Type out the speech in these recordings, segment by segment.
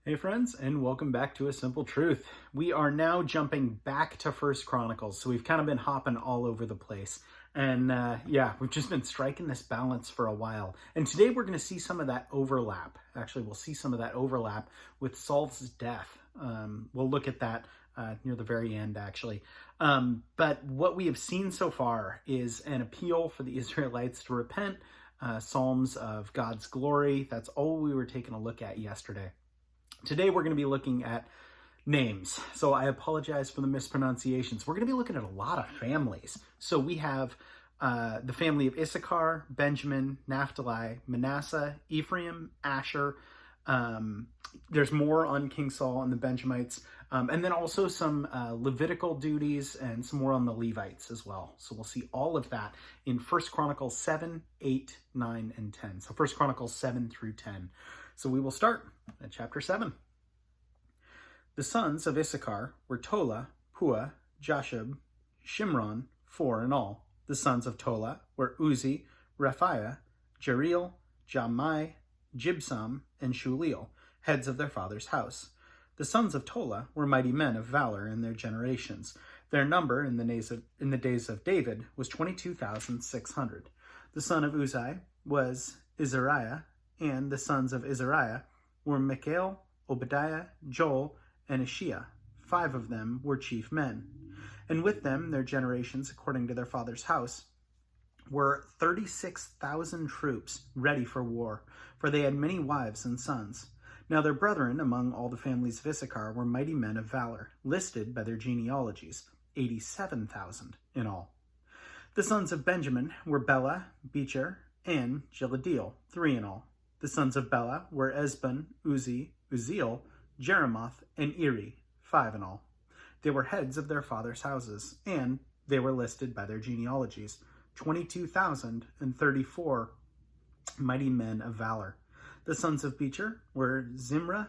Hey friends, and welcome back to A Simple Truth. We are now jumping back to First Chronicles, so we've kind of been hopping all over the place. And we've just been striking this balance for a while. And today we're going to see some of that overlap. Actually, we'll see some of that overlap with Saul's death. We'll look at that near the very end, actually. But what we have seen so far is an appeal for the Israelites to repent, psalms of God's glory. That's all we were taking a look at yesterday. Today we're going to be looking at names. So I apologize for the mispronunciations. We're going to be looking at a lot of families. So we have the family of Issachar, Benjamin, Naphtali, Manasseh, Ephraim, Asher. There's more on King Saul and the Benjamites. And then also some Levitical duties and some more on the Levites as well. So we'll see all of that in 1 Chronicles 7, 8, 9, and 10. So 1 Chronicles 7 through 10. So we will start at chapter 7. The sons of Issachar were Tola, Pua, Jashub, Shimron, 4 in all. The sons of Tola were Uzi, Raphiah, Jeriel, Jamai, Jibsam, and Shuliel, heads of their father's house. The sons of Tola were mighty men of valor in their generations. Their number in the days of David was 22,600. The son of Uzai was Izariah, and the sons of Izariah were Michael, Obadiah, Joel, and Ishiah. 5 of them were chief men. And with them their generations, according to their father's house, were 36,000 troops ready for war, for they had many wives and sons. Now their brethren among all the families of Issachar were mighty men of valor, listed by their genealogies, 87,000 in all. The sons of Benjamin were Bela, Becher, and Jeladiel, 3 in all. The sons of Bela were Esbon, Uzi, Uziel, Jeremoth, and Eri, 5 in all. They were heads of their father's houses, and they were listed by their genealogies, 22,034 mighty men of valor. The sons of Becher were Zimra,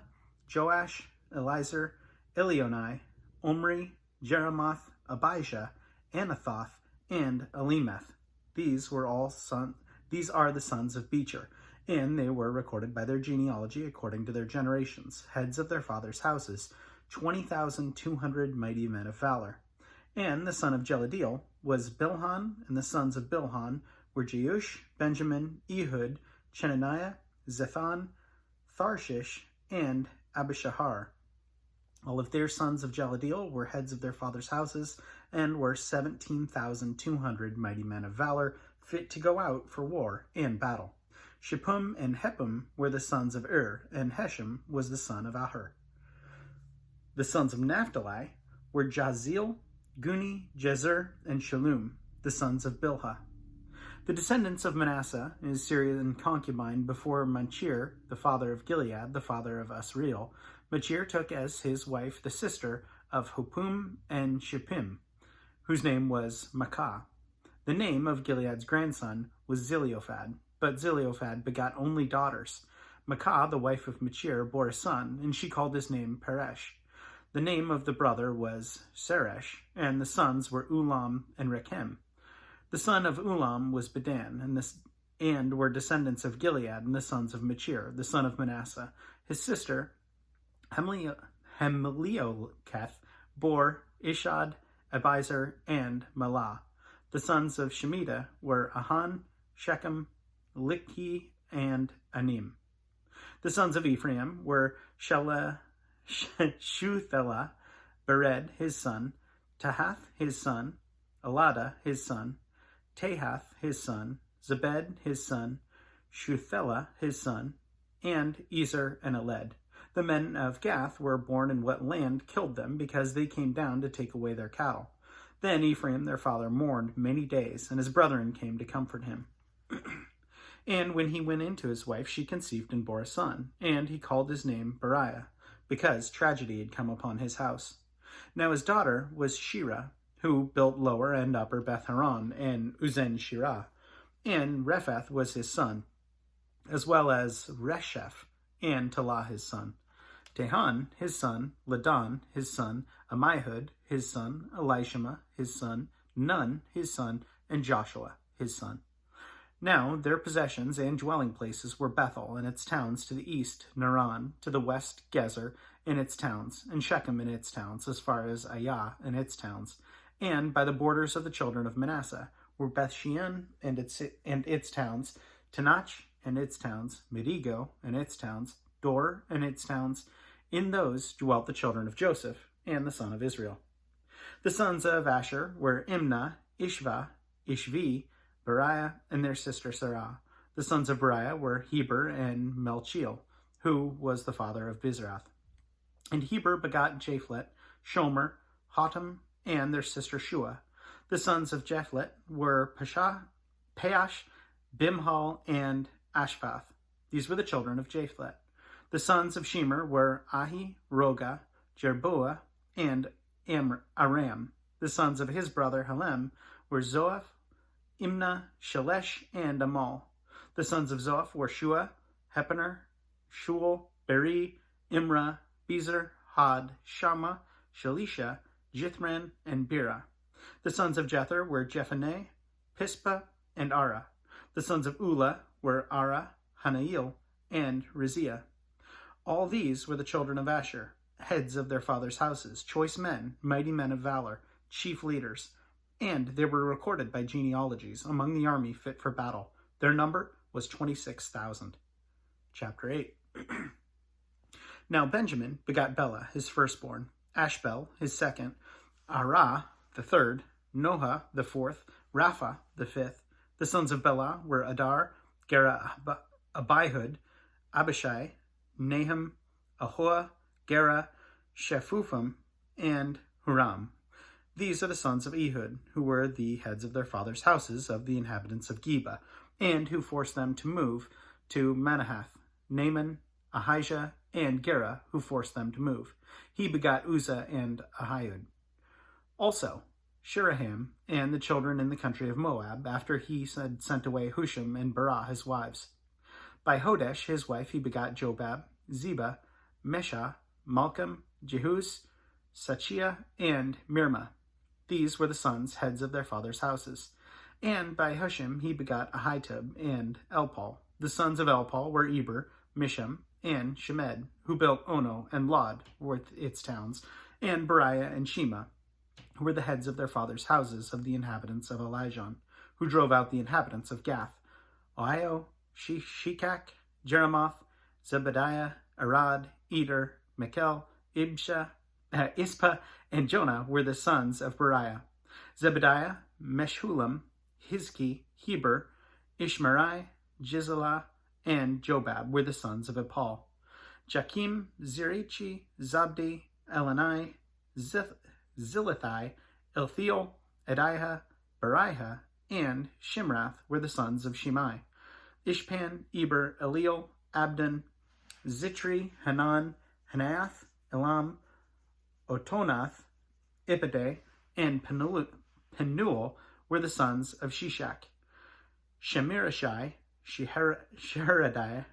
Joash, Eliezer, Elionai, Omri, Jeremoth, Abijah, Anathoth, and Elimeth. These are the sons of Becher, and they were recorded by their genealogy according to their generations, heads of their father's houses, 20,200 mighty men of valor. And the son of Jeladiel was Bilhan, and the sons of Bilhan were Jeush, Benjamin, Ehud, Chenaniah, Zethan, Tharshish, and Abishahar. All of their sons of Jeladiel were heads of their father's houses, and were 17,200 mighty men of valor, fit to go out for war and battle. Shippum and Heppum were the sons of and Heshem was the son of Aher. The sons of Naphtali were Jaziel, Guni, Jezer, and Shalom, the sons of Bilhah. The descendants of Manasseh, his Syrian concubine before Machir, the father of Gilead, the father of Asriel, Machir took as his wife the sister of Huppim and Shippim, whose name was Maacah. The name of Gilead's grandson was Zelophehad, but Zelophehad begot only daughters. Maacah, the wife of Machir, bore a son, and she called his name Peresh. The name of the brother was Seresh, and the sons were Ulam and Rechem. The son of Ulam was Bedan, and were descendants of Gilead, and the sons of Machir, the son of Manasseh. His sister, Hemelioketh, bore Ishad, Abiezer, and Malah. The sons of Shemitah were Ahan, Shechem, Likhi, and Anim. The sons of Ephraim were Shuthelah, Bered, his son, Tahath, his son, Elada, his son, Tahath, his son, Zebed, his son, Shuthelah, his son, and Ezer and Aled. The men of Gath were born in what land killed them, because they came down to take away their cattle. Then Ephraim, their father, mourned many days, and his brethren came to comfort him. And when he went in to his wife, she conceived and bore a son, and he called his name Beriah, because tragedy had come upon his house. Now his daughter was Shirah, who built lower and upper Beth-Horon and Uzen-Shirah, and Rephath was his son, as well as Resheph, and Telah his son. Tehan, his son, Ladan, his son, Ammihud, his son, Elishama, his son, Nun, his son, and Joshua, his son. Now their possessions and dwelling places were Bethel and its towns to the east, Naran, to the west Gezer and its towns, and Shechem and its towns, as far as Ayah and its towns. And by the borders of the children of Manasseh were Bethshean and its towns, Tanach and its towns, Medigo and its towns, Dor and its towns. In those dwelt the children of Joseph and the son of Israel. The sons of Asher were Imnah, Ishva, Ishvi, Beriah, and their sister Sarah. The sons of Beriah were Heber and Melchiel, who was the father of Bizrath. And Heber begot Japhlet, Shomer, Hotam, and their sister Shua. The sons of Japhlet were Paash, Bimhal, and Ashvath. These were the children of Japhlet. The sons of Shemer were Ahi, Roga, Jerboah, and Aram. The sons of his brother Helem were Zoaph, Imnah, Shalesh, and Amal. The sons of Zoaph were Shua, Hepener, Shual, Beri, Imrah, Bezer, Had, Shammah, Shalisha, Jithran, and Bera. The sons of Jether were Jephaneh, Pispa, and Ara. The sons of Ulah were Ara, Hanail, and Rizia. All these were the children of Asher, heads of their fathers' houses, choice men, mighty men of valor, chief leaders. And they were recorded by genealogies among the army fit for battle. Their number was 26,000. Chapter 8. Now Benjamin begot Bela, his firstborn, Ashbel, his second, Arah, the third, Noah, the fourth, Rapha, the fifth. The sons of Bela were Adar, Gera, Abihud, Abishai, Nahum, Ahoah, Gera, Shephufim, and Huram. These are the sons of Ehud, who were the heads of their fathers' houses of the inhabitants of Geba, and who forced them to move to Manahath, Naaman, Ahijah, and Gera, who forced them to move. He begot Uzzah and Ahiud. Also, Shiraham and the children in the country of Moab, after he had sent away Husham and Barah his wives. By Hodesh his wife he begot Jobab, Ziba, Mesha, Malcolm, Jehus, Sachia, and Mirma. These were the sons, heads of their fathers' houses. And by Hushim he begot Ahitub and Elpal. The sons of Elpal were Eber, Misham, and Shemed, who built Ono and Lod with its towns, and Beriah and Shema, who were the heads of their fathers' houses of the inhabitants of Elijon, who drove out the inhabitants of Gath. Ohio, Shekak, Jeremoth, Zebediah, Arad, Eder, Mikel, Ispa, and Jonah were the sons of Beriah. Zebediah, Meshullam, Hizki, Heber, Ishmerai, Jizelah, and Jobab were the sons of Epal. Jakim, Zerichi, Zabdi, Elani, Zilithai, Elthiel, Ediah, Beriah, and Shimrath were the sons of Shimei. Ishpan, Eber, Eliel, Abdon, Zitri, Hanan, Hanaath, Elam, Otonath, Ipade, and Penuel were the sons of Shishak. Shemirashai, Sheharadai,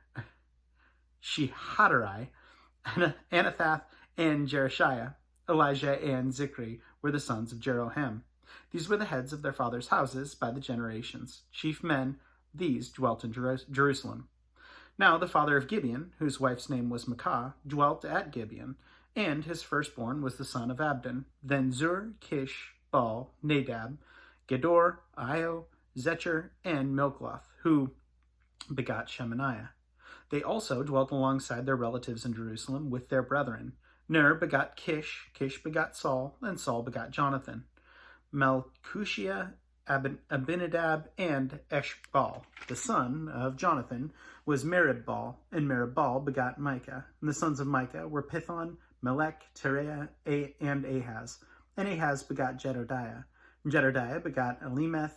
Anathath, and Jereshiah, Elijah, and Zikri were the sons of Jeroham. These were the heads of their fathers' houses by the generations. Chief men, these dwelt in Jerusalem. Now the father of Gibeon, whose wife's name was Maacah, dwelt at Gibeon, and his firstborn was the son of Abdon. Then Zur, Kish, Baal, Nadab, Gedor, Io, Zecher, and Milcloth, who begot Shemaniah. They also dwelt alongside their relatives in Jerusalem with their brethren. Ner begot Kish, Kish begot Saul, and Saul begot Jonathan. Melchishua, Abinadab, and Eshbaal. The son of Jonathan was Merib-Baal, and Merib-Baal begot Micah. And the sons of Micah were Pithon, Melech, Tereah, and Ahaz. And Ahaz begot Jedediah. And Jedediah begot Elimeth,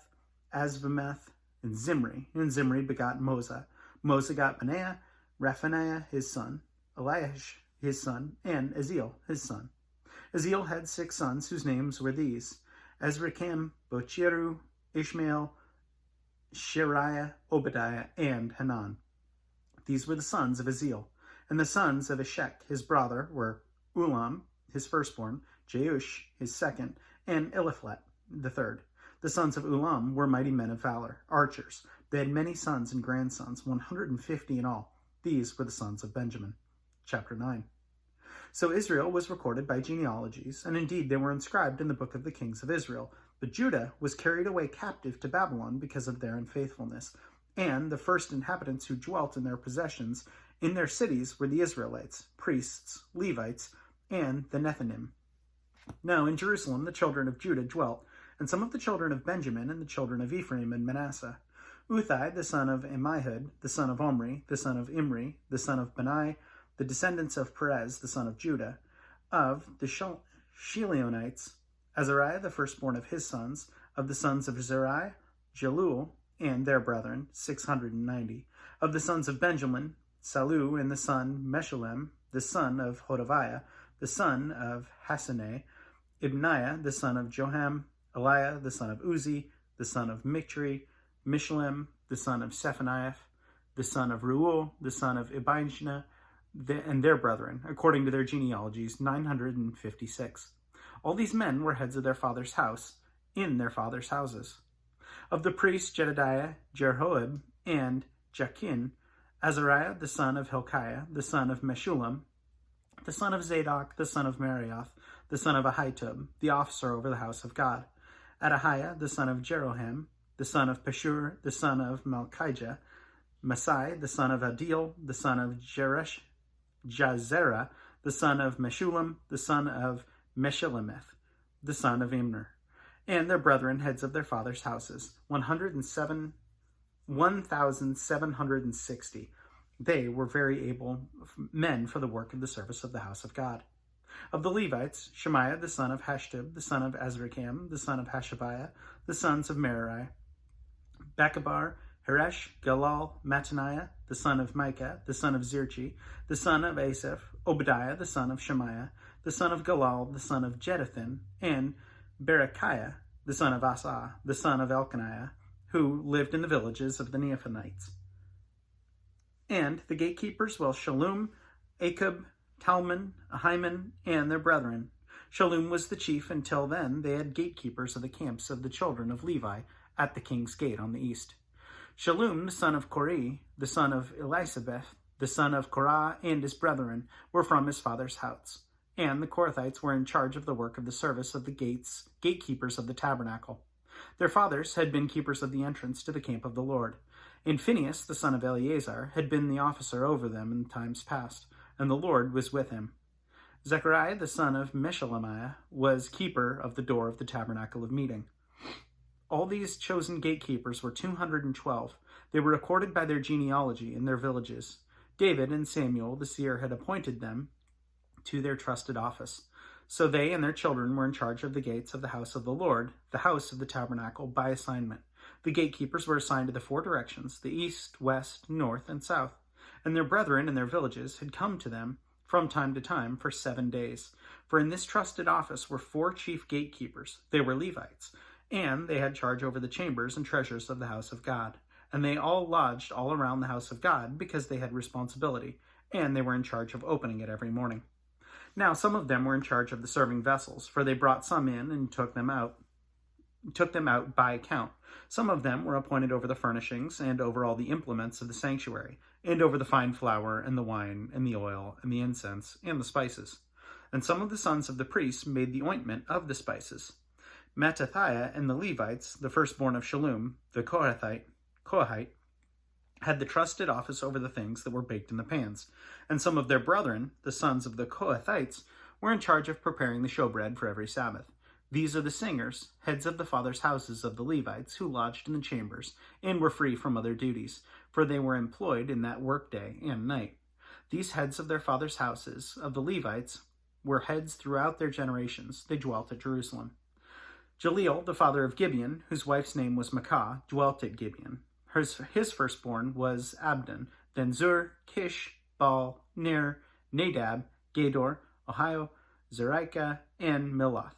Azvimeth, and Zimri. And Zimri begot Moza. Moza got Benaiah, Raphaniah his son, Eliash his son, and Aziel his son. Aziel had 6 sons whose names were these: Ezracham, Bochiru, Ishmael, Shariah, Obadiah, and Hanan. These were the sons of Aziel. And the sons of Eshek his brother were Ulam, his firstborn, Jeush, his second, and Eliphalet, the third. The sons of Ulam were mighty men of valor, archers, They had many sons and grandsons, 150 in all. These were the sons of Benjamin. Chapter 9. So Israel was recorded by genealogies, and indeed they were inscribed in the book of the kings of Israel. But Judah was carried away captive to Babylon because of their unfaithfulness. And the first inhabitants who dwelt in their possessions in their cities were the Israelites, priests, Levites, and the Nethinim. Now in Jerusalem the children of Judah dwelt, and some of the children of Benjamin, and the children of Ephraim and Manasseh. Uthai, the son of Ammihud, the son of Omri, the son of Imri, the son of Benai, the descendants of Perez, the son of Judah, of the Shilionites, Azariah, the firstborn of his sons, of the sons of Zerai, Jeluel, and their brethren, 690. Of the sons of Benjamin, Salu, and the son Meshullam, the son of Hodaviah, the son of Hasanah, Ibniah, the son of Joham, Eliah, the son of Uzi, the son of Michri, Mishlam, the son of Sephaniah, the son of Reuel, the son of Ibijnah, and their brethren, according to their genealogies, 956. All these men were heads of their father's house, in their father's houses. Of the priests Jedediah, Jehoab, and Jachin, Azariah, the son of Hilkiah, the son of Meshullam, the son of Zadok, the son of Marioth, the son of Ahitub, the officer over the house of God, Adahiah, the son of Jeroham, the son of Pashur, the son of Malchijah, Masai, the son of Adil, the son of Jazerah, the son of Meshullam, the son of Meshilemeth, the son of Imner, and their brethren, heads of their fathers' houses, 1,760. They were very able men for the work of the service of the house of God. Of the Levites, Shemaiah, the son of Hashtub, the son of Azrikam, the son of Hashabiah, the sons of Merari, Bechabar, Heresh, Galal, Mattaniah, the son of Micah, the son of Zirchi, the son of Asaph, Obadiah, the son of Shemaiah, the son of Galal, the son of Jeduthun, and Berechiah, the son of Asah, the son of Elkaniah, who lived in the villages of the Neophanites. And the gatekeepers were Shallum, Akub, Talmon, Ahiman, and their brethren. Shallum was the chief. Until then they had gatekeepers of the camps of the children of Levi at the king's gate on the east. Shallum, the son of Kori, the son of Elisabeth, the son of Korah, and his brethren were from his father's house. And the Korathites were in charge of the work of the service of the gatekeepers of the tabernacle. Their fathers had been keepers of the entrance to the camp of the Lord. And Phinehas, the son of Eleazar, had been the officer over them in times past, and the Lord was with him. Zechariah, the son of Meshelemiah, was keeper of the door of the tabernacle of meeting. All these chosen gatekeepers were 212. They were recorded by their genealogy in their villages. David and Samuel the seer had appointed them to their trusted office. So they and their children were in charge of the gates of the house of the Lord, the house of the tabernacle, by assignment. The gatekeepers were assigned to the four directions, the east, west, north, and south. And their brethren in their villages had come to them from time to time for 7 days. For in this trusted office were 4 chief gatekeepers. They were Levites, and they had charge over the chambers and treasures of the house of God. And they all lodged all around the house of God because they had responsibility, and they were in charge of opening it every morning. Now some of them were in charge of the serving vessels, for they brought some in and took them out by account. Some of them were appointed over the furnishings and over all the implements of the sanctuary, and over the fine flour and the wine and the oil and the incense and the spices. And some of the sons of the priests made the ointment of the spices. Mattathiah and the Levites, the firstborn of Shallum, the Kohathite, had the trusted office over the things that were baked in the pans. And some of their brethren, the sons of the Kohathites, were in charge of preparing the showbread for every Sabbath. These are the singers, heads of the fathers' houses of the Levites, who lodged in the chambers, and were free from other duties, for they were employed in that work day and night. These heads of their fathers' houses of the Levites were heads throughout their generations. They dwelt at Jerusalem. Jaleel, the father of Gibeon, whose wife's name was Maacah, dwelt at Gibeon. His firstborn was Abdon, then Zur, Kish, Baal, Ner, Nadab, Gedor, Ohio, Zerikah, and Mikloth.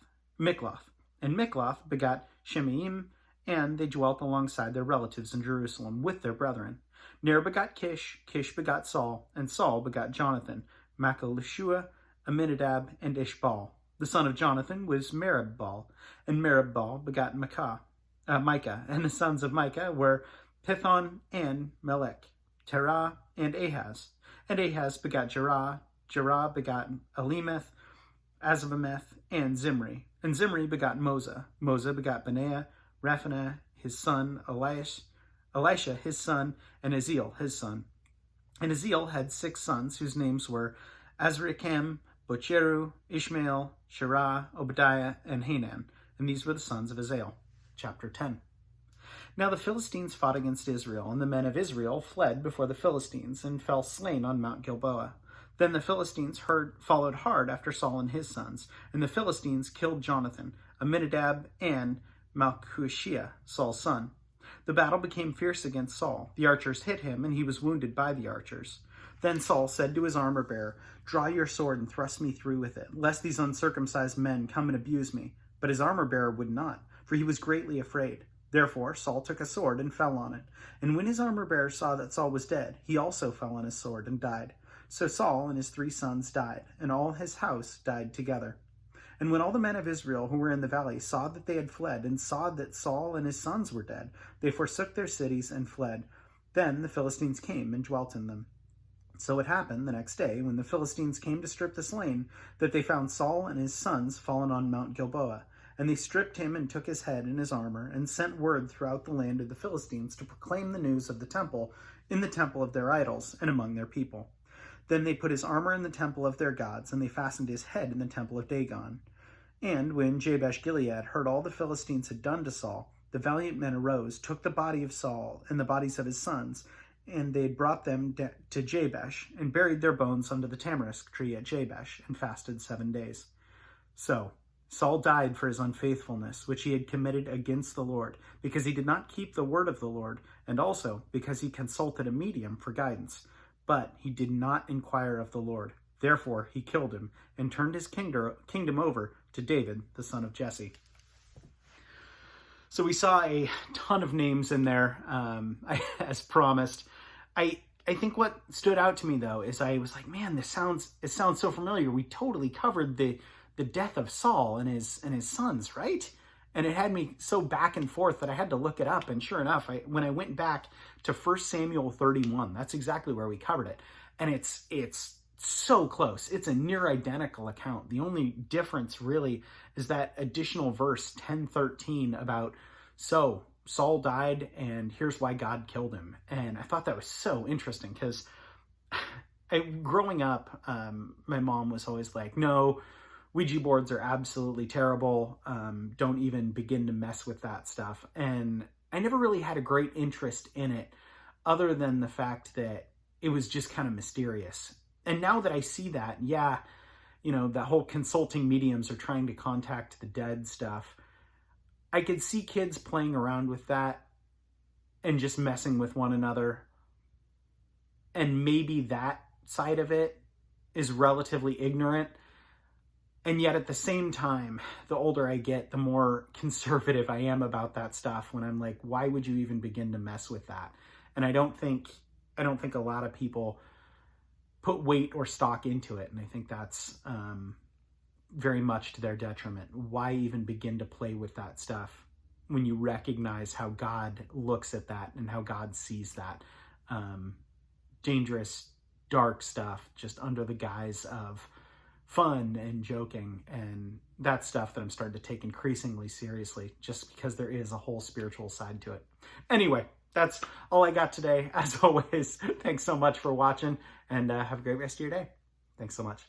And Mikloth begot Shimeim, and they dwelt alongside their relatives in Jerusalem with their brethren. Ner begot Kish, Kish begot Saul, and Saul begot Jonathan, Malchishua, Aminadab, and Ishbaal. The son of Jonathan was Merib-Baal, and Merib-Baal begot Micah, and the sons of Micah were Pithon and Melech, Terah and Ahaz. And Ahaz begot Jerah, Jerah begot Alemeth, Azavameth, and Zimri. And Zimri begot Moza. Moza begot Benaiah, Raphanah his son, Elisha his son, and Aziel his son. And Aziel had 6 sons, whose names were Azrikam, Bocheru, Ishmael, Sherah, Obadiah, and Hanan. And these were the sons of Azael. Chapter 10. Now the Philistines fought against Israel, and the men of Israel fled before the Philistines, and fell slain on Mount Gilboa. Then the Philistines followed hard after Saul and his sons, and the Philistines killed Jonathan, Aminadab, and Malchishua, Saul's son. The battle became fierce against Saul. The archers hit him, and he was wounded by the archers. Then Saul said to his armor-bearer, "Draw your sword and thrust me through with it, lest these uncircumcised men come and abuse me." But his armor-bearer would not, for he was greatly afraid. Therefore Saul took a sword and fell on it. And when his armor-bearer saw that Saul was dead, he also fell on his sword and died. So Saul and his 3 sons died, and all his house died together. And when all the men of Israel who were in the valley saw that they had fled, and saw that Saul and his sons were dead, they forsook their cities and fled. Then the Philistines came and dwelt in them. So it happened the next day, when the Philistines came to strip the slain, that they found Saul and his sons fallen on Mount Gilboa. And they stripped him and took his head and his armor, and sent word throughout the land of the Philistines to proclaim the news of the temple in the temple of their idols and among their people. Then they put his armor in the temple of their gods, and they fastened his head in the temple of Dagon. And when Jabesh-Gilead heard all the Philistines had done to Saul, the valiant men arose, took the body of Saul and the bodies of his sons, and they brought them to Jabesh, and buried their bones under the tamarisk tree at Jabesh, and fasted 7 days. So Saul died for his unfaithfulness, which he had committed against the Lord, because he did not keep the word of the Lord, and also because he consulted a medium for guidance. But he did not inquire of the Lord. Therefore he killed him, and turned his kingdom over to David, the son of Jesse. So we saw a ton of names in there, as promised. I think what stood out to me, though, is I was like, man, it sounds so familiar. We totally covered the death of Saul and his sons, right? And it had me so back and forth that I had to look it up. And sure enough, when I went back to 1 Samuel 31, that's exactly where we covered it. And it's so close. It's a near identical account. The only difference really is that additional verse 10:13 about, so Saul died and here's why God killed him. And I thought that was so interesting because growing up, my mom was always like, no, Ouija boards are absolutely terrible. Don't even begin to mess with that stuff. And I never really had a great interest in it other than the fact that it was just kind of mysterious. And now that I see that, yeah, the whole consulting mediums are trying to contact the dead stuff, I could see kids playing around with that and just messing with one another. And maybe that side of it is relatively ignorant. And yet at the same time, the older I get, the more conservative I am about that stuff when I'm like, why would you even begin to mess with that? And I don't think a lot of people put weight or stock into it. And I think that's very much to their detriment. Why even begin to play with that stuff when you recognize how God looks at that and how God sees that? Dangerous, dark stuff just under the guise of fun and joking, and that's stuff that I'm starting to take increasingly seriously just because there is a whole spiritual side to it. Anyway, that's all I got today. As always, thanks so much for watching, and have a great rest of your day. Thanks so much.